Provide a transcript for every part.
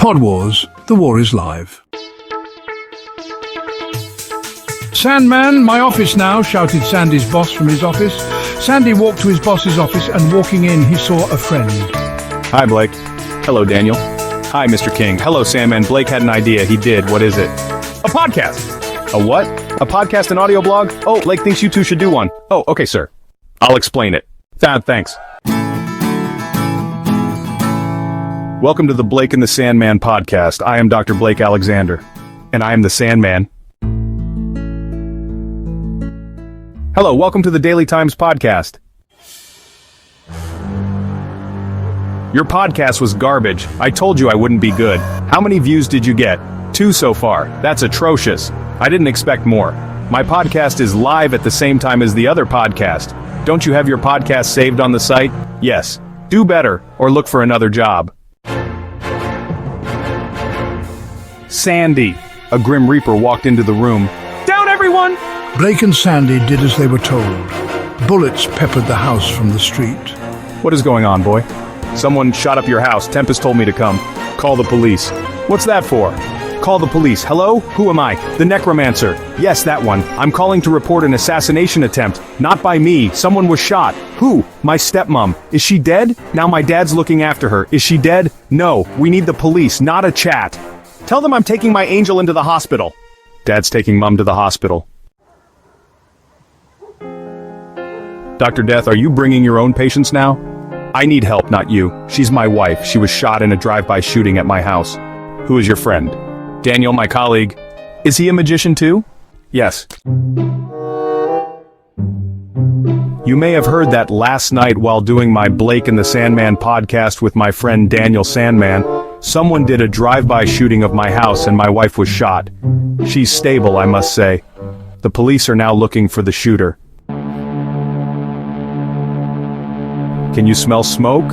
Pod Wars, the war is live. "Sandman, my office now," shouted Sandy's boss from his office. Sandy walked to his boss's office and walking in he saw a friend. Hi, Blake. Hello, Daniel. Hi, Mr. King. Hello, Sandman. Blake had an idea. He did. What is it? A podcast. A what? A podcast and audio blog? Oh, Blake thinks you two should do one. Oh, okay, sir. I'll explain it. Thanks. Welcome to the Blake and the Sandman podcast. I am Dr. Blake Alexander, and I am the Sandman. Hello, welcome to the Daily Times podcast. Your podcast was garbage. I told you I wouldn't be good. How many views did you get? 2 so far. That's atrocious. I didn't expect more. My podcast is live at the same time as the other podcast. Don't you have your podcast saved on the site? Yes. Do better, or look for another job. Sandy. A Grim Reaper walked into the room. Down, everyone! Blake and Sandy did as they were told. Bullets peppered the house from the street. What is going on, boy? Someone shot up your house. Tempest told me to come. Call the police. What's that for? Call the police. Hello? Who am I? The Necromancer. Yes, that one. I'm calling to report an assassination attempt. Not by me. Someone was shot. Who? My stepmom. Is she dead? Now my dad's looking after her. Is she dead? No. We need the police, not a chat. Tell them I'm taking my angel into the hospital. Dad's taking Mom to the hospital. Dr. Death, are you bringing your own patients now? I need help, not you. She's my wife. She was shot in a drive-by shooting at my house. Who is your friend? Daniel, my colleague. Is he a magician too? Yes. You may have heard that last night while doing my Blake and the Sandman podcast with my friend Daniel Sandman, someone did a drive-by shooting of my house and my wife was shot. She's stable, I must say. The police are now looking for the shooter. Can you smell smoke?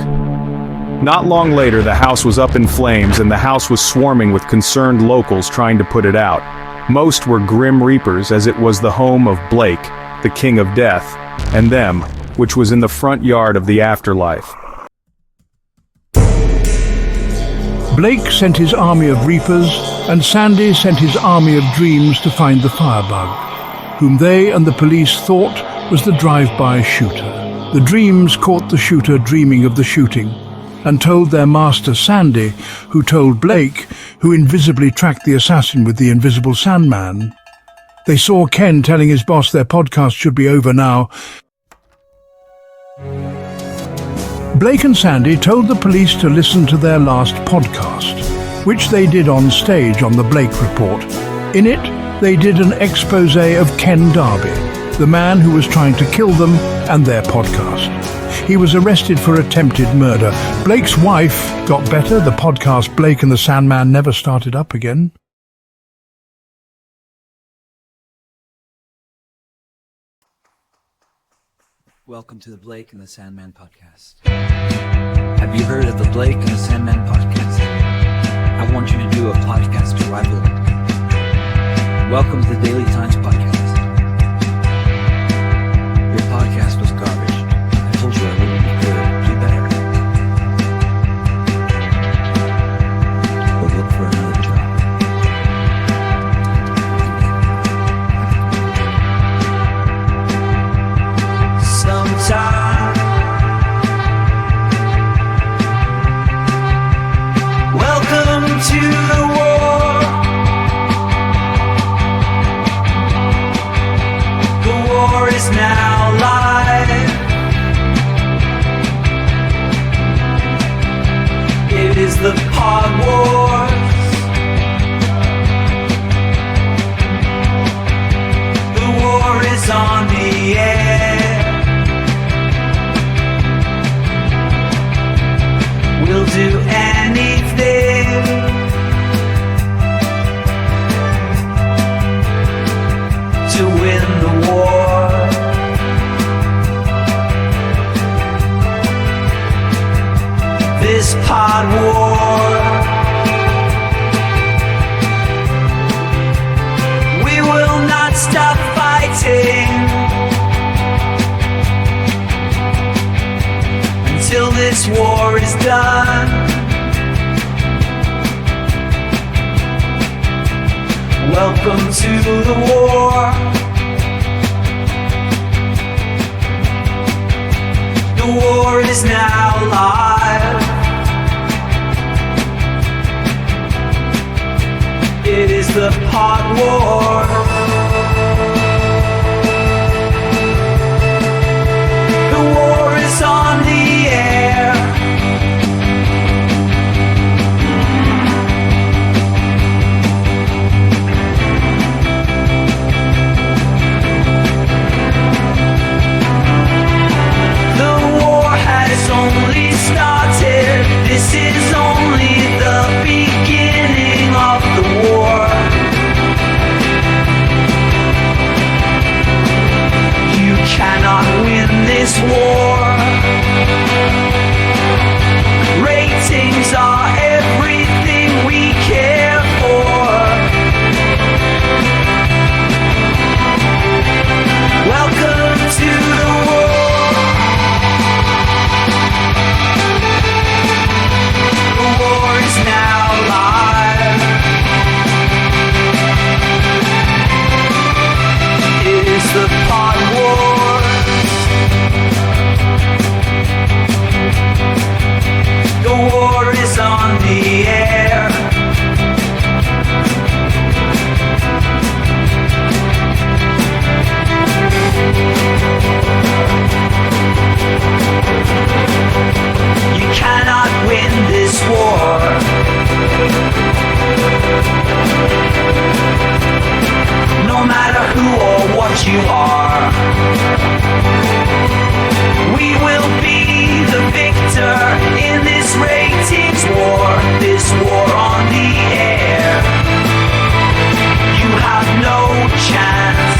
Not long later, the house was up in flames and the house was swarming with concerned locals trying to put it out. Most were Grim Reapers, as it was the home of Blake, the King of Death, and them, which was in the front yard of the afterlife. Blake sent his army of reapers, and Sandy sent his army of dreams to find the firebug, whom they and the police thought was the drive-by shooter. The dreams caught the shooter dreaming of the shooting, and told their master Sandy, who told Blake, who invisibly tracked the assassin with the invisible Sandman. They saw Ken telling his boss their podcast should be over now. Blake and Sandy told the police to listen to their last podcast, which they did on stage on the Blake Report. In it, they did an expose of Ken Darby, the man who was trying to kill them and their podcast. He was arrested for attempted murder. Blake's wife got better. The podcast Blake and the Sandman never started up again. Welcome to the Blake and the Sandman podcast. Have you heard of the Blake and the Sandman podcast? I want you to do a podcast to rival it. Welcome to the Daily Times podcast. Your podcast was garbage. I told you I wouldn't be good. Do better. Or look for another job. Sometime. Welcome to the war. The war is now live. It is the Pod Wars. The war is on the air. We'll do anything to win the war. This Pod War, we will not stop fighting until this war is done. Welcome to the war. The war is now live. It is the pod war. The war is on the air. The war has only started. This is only the beginning of the war. You cannot win this war. Ratings are everything we care for. Welcome to the war. The war is now live. It is the pod war. The war is on the air. You cannot win this war. No matter who or what you are, we will be the victor in this ratings war. This war on the air. You have no chance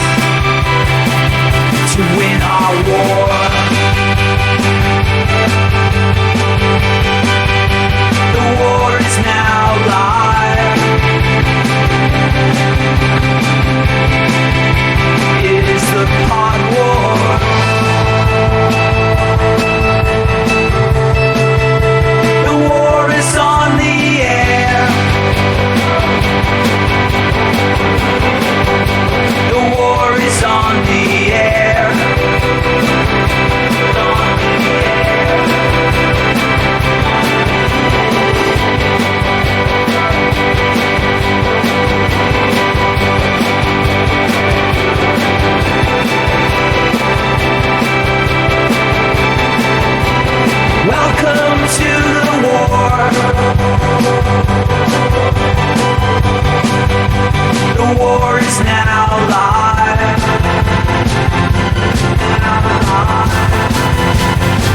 to win our war. The war is now live. It is the pod war. The war is on the air. The war is on the air. On the air. Welcome to the war. The war is now live.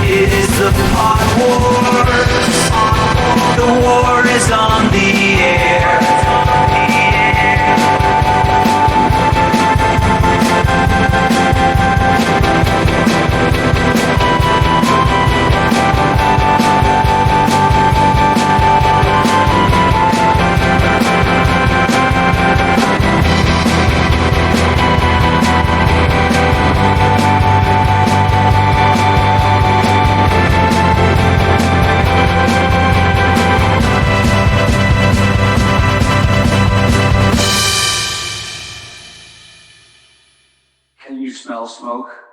It is the pod war. The war is on the air. Can you smell smoke?